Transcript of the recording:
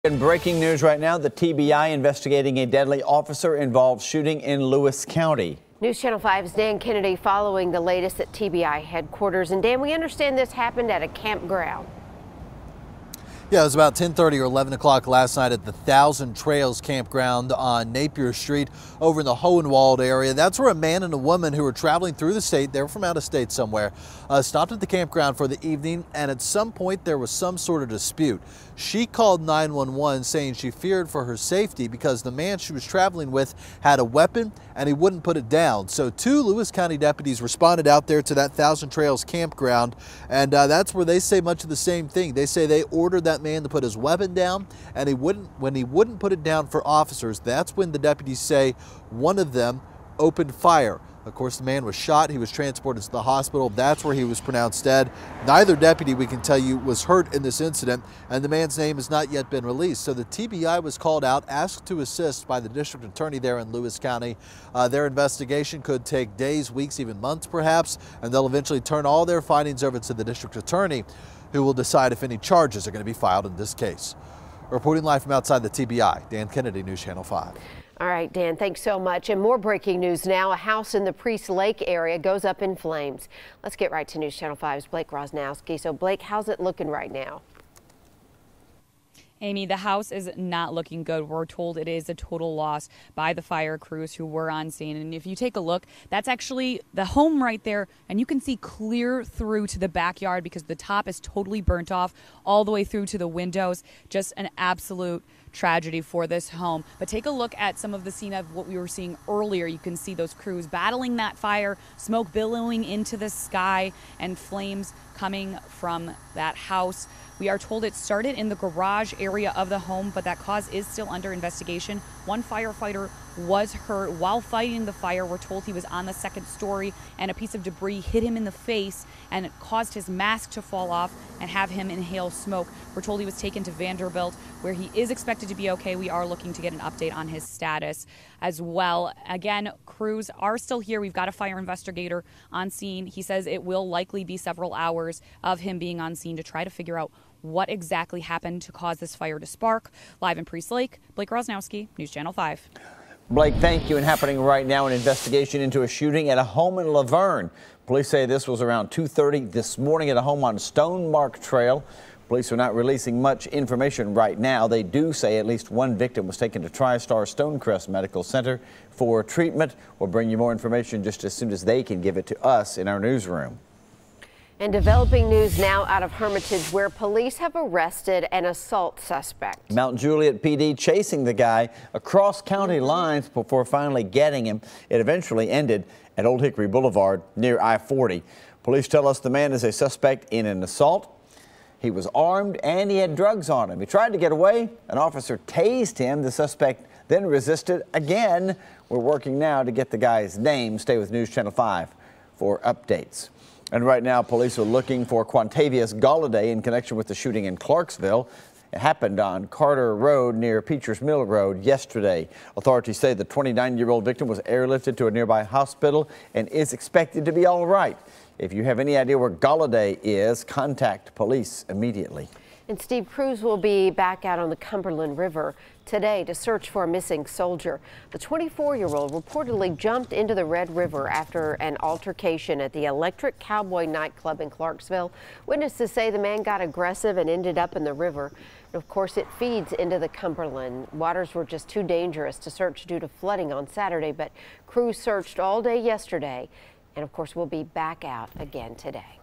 In breaking news right now, the TBI investigating a deadly officer-involved shooting in Lewis County. News Channel 5's Dan Kennedy following the latest at TBI headquarters. And Dan, we understand this happened at a campground. Yeah, it was about 10:30 or 11 o'clock last night at the Thousand Trails campground on Napier Street over in the Hohenwald area. That's where a man and a woman who were traveling through the state, they were from out of state somewhere, stopped at the campground for the evening, and at some point there was some sort of dispute. She called 911 saying she feared for her safety because the man she was traveling with had a weapon and he wouldn't put it down. So 2 Lewis County deputies responded out there to that Thousand Trails campground, and that's where they say much of the same thing. They say they ordered that man to put his weapon down, and when he wouldn't put it down for officers, that's when the deputies say one of them opened fire. Of course, the man was shot. He was transported to the hospital. That's where he was pronounced dead. Neither deputy, we can tell you, was hurt in this incident, and the man's name has not yet been released. So the TBI was called out, asked to assist by the district attorney there in Lewis County. Their investigation could take days, weeks, even months perhaps, and they'll eventually turn all their findings over to the district attorney, who will decide if any charges are going to be filed in this case. Reporting live from outside the TBI, Dan Kennedy, News Channel 5. All right, Dan, thanks so much. And more breaking news now. A house in the Priest Lake area goes up in flames. Let's get right to News Channel 5's Blake Rosnowski. So, Blake, how's it looking right now? Amy, the house is not looking good. We're told it is a total loss by the fire crews who were on scene. And if you take a look, that's actually the home right there. And you can see clear through to the backyard because the top is totally burnt off all the way through to the windows. Just an absolute tragedy for this home. But take a look at some of the scene of what we were seeing earlier. You can see those crews battling that fire, smoke billowing into the sky, and flames coming from that house. We are told it started in the garage area of the home, but that cause is still under investigation. One firefighter was hurt while fighting the fire. We're told he was on the second story and a piece of debris hit him in the face and it caused his mask to fall off and have him inhale smoke. We're told he was taken to Vanderbilt, where he is expected to be okay. We are looking to get an update on his status as well. Again, crews are still here. We've got a fire investigator on scene. He says it will likely be several hours of him being on scene to try to figure out what exactly happened to cause this fire to spark. Live in Priest Lake, Blake Rosnowski, News Channel 5. Blake, thank you. And happening right now, an investigation into a shooting at a home in Luverne. Police say this was around 2:30 this morning at a home on Stonemark Trail. Police are not releasing much information right now. They do say at least one victim was taken to TriStar Stonecrest Medical Center for treatment. We'll bring you more information just as soon as they can give it to us in our newsroom. And developing news now out of Hermitage, where police have arrested an assault suspect. Mount Juliet PD chasing the guy across county lines before finally getting him. It eventually ended at Old Hickory Boulevard near I-40. Police tell us the man is a suspect in an assault. He was armed and he had drugs on him. He tried to get away. An officer tased him. The suspect then resisted again. We're working now to get the guy's name. Stay with News Channel 5 for updates. And right now, police are looking for Quantavious Galladay in connection with the shooting in Clarksville. It happened on Carter Road near Peachers Mill Road yesterday. Authorities say the 29-year-old victim was airlifted to a nearby hospital and is expected to be all right. If you have any idea where Galladay is, contact police immediately. And Steve Cruz will be back out on the Cumberland River today to search for a missing soldier. The 24-year-old reportedly jumped into the Red River after an altercation at the Electric Cowboy nightclub in Clarksville. Witnesses say the man got aggressive and ended up in the river. And of course, it feeds into the Cumberland. Waters were just too dangerous to search due to flooding on Saturday, but crews searched all day yesterday and of course will be back out again today.